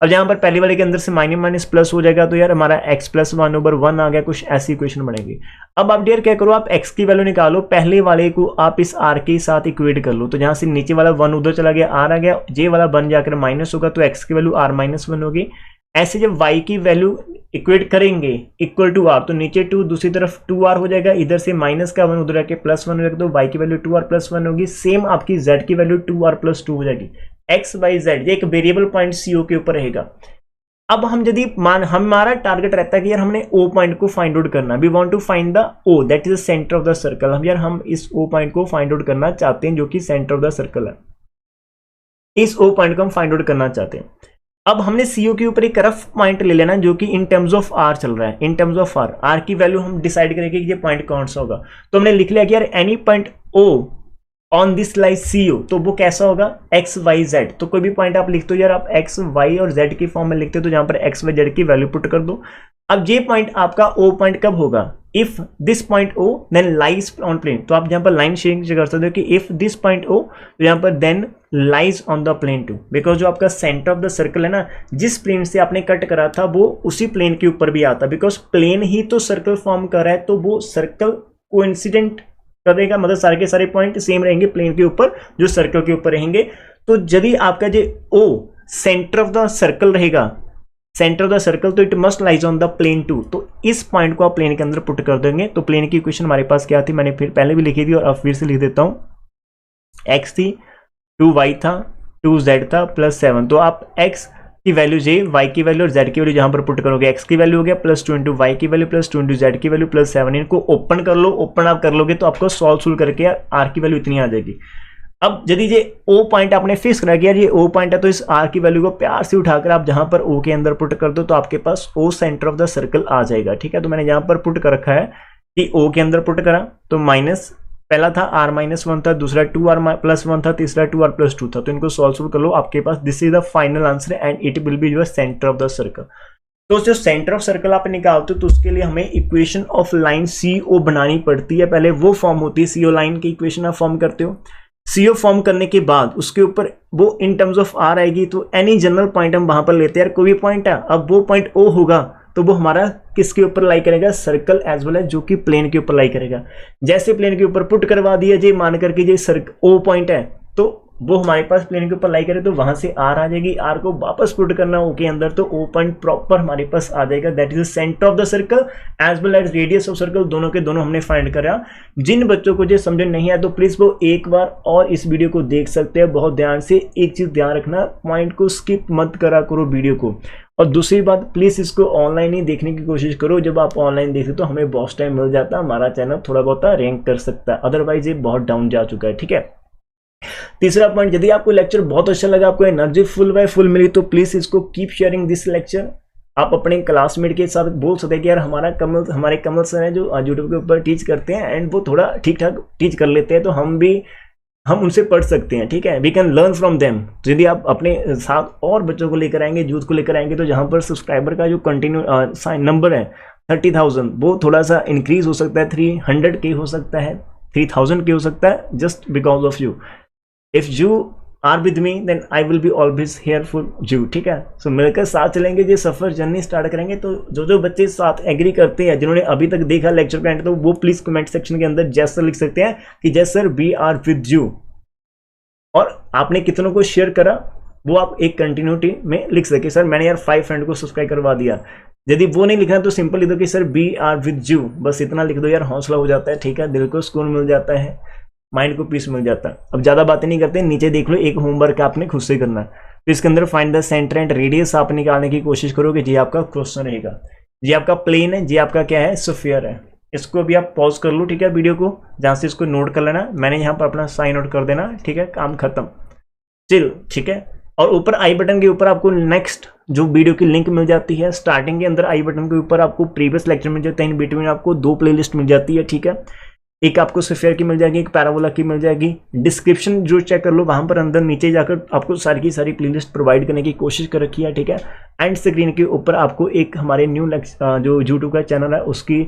अब जहां पर पहले वाले के अंदर से माइनस माइनस प्लस हो जाएगा, तो यार हमारा x+1/1 आ गया, कुछ ऐसी इक्वेशन बनेगी। अब आप डियर क्या करो, आप x की वैल्यू निकालो, पहले वाले को आप इस r के साथ इक्वेट कर लो, तो जहां से नीचे वाला 1 उधर चला गया, r आ गया, j वाला 1 जाकर माइनस होगा, तो x की वैल्यू r-1 होगी। ऐसे जब y की वैल्यू इक्वेट करेंगे इक्वल टू r, तो नीचे 2, दूसरी तरफ 2r हो जाएगा, इधर से माइनस का 1 उधर आके +1 हो जाएगा, तो y की वैल्यू 2r+1 होगी। सेम आपकी z की वैल्यू 2r+2 हो जाएगी। x y z ये एक वेरिएबल पॉइंट CO के ऊपर रहेगा। अब हम यदि हमारा टारगेट रहता है कि यार हमने O पॉइंट को फाइंड आउट करना, we want to find the O that is the centre of the circle. हम इस O पॉइंट को फाइंड आउट करना चाहते हैं, जो कि सेंटर ऑफ द सर्कल है, इस O पॉइंट को हम फाइंड आउट करना चाहते हैं। अब हमने CO के ऊपर एक रफ पॉइंट ले लेना, जो कि इन टर्म्स ऑफ R चल रहा है, इन टर्म्स ऑफ R की वैल्यू हम डिसाइड करेंगे कि ये पॉइंट कौन सा होगा। तो हमने लिख लिया कि यार any point O on this lies CO, तो वो कैसा होगा XYZ। तो कोई भी पॉइंट आप लिखते हो यार, आप X Y और Z की फॉर्म में लिखते हो, तो जहां पर XYZ की वैल्यू पुट कर दो। अब ये पॉइंट आपका O पॉइंट कब होगा, if this point O then lies on plane. तो आप यहाँ पर लाइन चेंज कर सकते हो कि इफ दिस पॉइंट O, तो यहाँ पर then lies on the plane 2, because जो आपका सेंटर ऑफ द सर्कल है ना, जिस प्लेन से आपने कट करा था वो उसी प्लेन के ऊपर भी आता, बिकॉज प्लेन ही तो सर्कल फॉर्म कर रहा है, तो वो सर्कल कोइंसिडेंट करेगा, मतलब सारे के सारे पॉइंट सेम रहेंगे प्लेन के ऊपर, जो सर्कल के ऊपर रहेंगे। तो यदि आपका जो O centre of the circle रहेगा, सेंटर ऑफ द सर्कल, तो it must lies on the plane 2। तो इस पॉइंट को आप प्लेन के अंदर पुट कर देंगे। तो प्लेन की इक्वेशन हमारे पास क्या थी, मैंने फिर पहले भी लिखी थी और अब फिर से लिख देता हूं। x थी, 2y था, 2z था प्लस 7। तो आप x की वैल्यू j, y की वैल्यू और z की वैल्यू जहां पर पुट करोगे, x की वैल्यू हो गया प्लस 2 इंटू वाई की वैल्यू प्लस 2 इंटू जेड की वैल्यू प्लस 7। इनको ओपन कर लो, ओपन आप कर लोगे तो आपको सॉल्व करके r की वैल्यू इतनी आ जाएगी। अब यदि ये O पॉइंट आपने फिक्स करा किया, ये O पॉइंट है, तो इस R की वैल्यू को प्यार से उठाकर आप जहां पर O के अंदर पुट कर दो, तो आपके पास O centre of the circle आ जाएगा। ठीक है, तो मैंने यहां पर पुट कर रखा है कि O के अंदर पुट करा, तो माइनस पहला था R-1 था, दूसरा 2R+1 था, तीसरा 2R+2 था। तो इनको सॉल्व कर लो, आपके पास this is the final answer and it will be your centre of the circle. तो जो सेंटर ऑफ सर्कल आप निकालते हो, तो उसके लिए हमें इक्वेशन ऑफ लाइन CO बनानी पड़ती है। पहले वो फॉर्म होती है, CO लाइन की इक्वेशन आप फॉर्म करते हो। CO फॉर्म करने के बाद उसके ऊपर वो इन टर्म्स ऑफ R आएगी, तो एनी जनरल पॉइंट हम वहां पर लेते हैं। यार कोई भी पॉइंट है, अब वो पॉइंट O होगा, तो वो हमारा किसके ऊपर लाई करेगा, सर्कल एज वेल एज जो कि प्लेन के ऊपर लाई करेगा। जैसे प्लेन के ऊपर पुट करवा दिया जी, मान करके ये O पॉइंट है, तो वो हमारे पास प्लेन के ऊपर लाई करे, तो वहां से R आ जाएगी। R को वापस पुट करना O के अंदर, तो O पॉइंट प्रॉपर हमारे पास आ जाएगा। That is the centre of the circle as well as radius of circle, दोनों के दोनों हमने फाइंड करा। जिन बच्चों को जो समझ नहीं आया, तो प्लीज वो एक बार और इस वीडियो को देख सकते हैं बहुत ध्यान से। एक चीज ध्यान रखना, पॉइंट को स्किप मत करा करो वीडियो को। और दूसरी बात, प्लीज इसको ऑनलाइन ही देखने की कोशिश करो। जब आप ऑनलाइन देखते तो हमें बहुत टाइम मिल जाता है, हमारा चैनल थोड़ा बहुत रैंक कर सकता है, अदरवाइज ये बहुत डाउन जा चुका है। ठीक है, तीसरा पॉइंट, यदि आपको लेक्चर बहुत अच्छा लगा, आपको एनर्जी फुल बाय फुल मिली, तो प्लीज इसको कीप शेयरिंग दिस लेक्चर। आप अपने क्लासमेट के साथ बोल सकते हैं कि यार हमारे कमल सर हैं जो यूट्यूब के ऊपर टीच करते हैं एंड वो थोड़ा ठीक ठाक टीच कर लेते हैं, तो हम उनसे पढ़ सकते हैं। ठीक है, we can learn from them. तो यदि आप अपने साथ और बच्चों को लेकर आएंगे, यूथ को लेकर आएंगे, तो जहां पर सब्सक्राइबर का जो कंटिन्यू नंबर है 30,000, वो थोड़ा सा इंक्रीज हो सकता है, 300K हो सकता है, 3000K हो सकता है, just because of you. If you are with me then I will be always here for you. ठीक है, सो मिलकर साथ चलेंगे, ये सफर जर्नी स्टार्ट करेंगे। तो जो बच्चे साथ एग्री करते हैं, जिन्होंने अभी तक देखा लेक्चर का एंड, तो वो प्लीज कमेंट सेक्शन के अंदर जैस सर लिख सकते हैं कि जैस sir we are with you. और आपने कितनों को शेयर करा वो आप एक कंटिन्यूटी में लिख सके, सर मैंने यार 5 फ्रेंड को सब्सक्राइब करवा दिया। यदि वो नहीं लिखना तो सिंपल लिख दो कि sir we are with you, बस इतना लिख दो यार, हौसला हो जाता है। ठीक है, दिल को सुकून मिल जाता है, माइंड को पीस मिल जाता है। अब ज्यादा बातें नहीं करते, नीचे देख लो, एक होमवर्क आपने खुद से करना है। तो इसके अंदर find the centre and radius आप निकालने की कोशिश करोगे, जी आपका क्वेश्चन रहेगा। जी आपका प्लेन है, जी आपका क्या है, स्फीयर है। इसको भी आप पॉज कर लो, ठीक है, वीडियो को, जहां से इसको नोट कर लेना। मैंने यहाँ पर अपना साइन आउट कर देना, ठीक है, काम खत्म, चिल। ठीक है, और ऊपर आई बटन के ऊपर आपको नेक्स्ट जो वीडियो की लिंक मिल जाती है। स्टार्टिंग के अंदर आई बटन के ऊपर आपको प्रीवियस लेक्चर मिल जाते हैं, इन बिटवीन आपको 2 प्लेलिस्ट मिल जाती है। ठीक है, एक आपको स्फीयर की मिल जाएगी, एक पैराबोला की मिल जाएगी। डिस्क्रिप्शन जो चेक कर लो, वहां पर अंदर नीचे जाकर आपको सारी की सारी प्लेलिस्ट प्रोवाइड करने की कोशिश कर रखी है। ठीक है, एंड स्क्रीन के ऊपर आपको एक हमारे न्यू जो यूट्यूब का चैनल है उसकी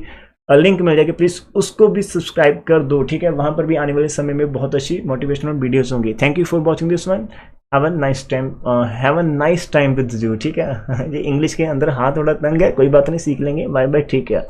लिंक मिल जाएगी, प्लीज उसको भी सब्सक्राइब कर दो। ठीक है, वहां पर भी आने वाले समय में बहुत अच्छी मोटिवेशनल वीडियोस होंगी। Thank you for watching this one, have a nice time with you. ठीक है, ये इंग्लिश के अंदर हाथ थोड़ा तंग है, कोई बात नहीं, सीख लेंगे। बाय बाय, ठीक है।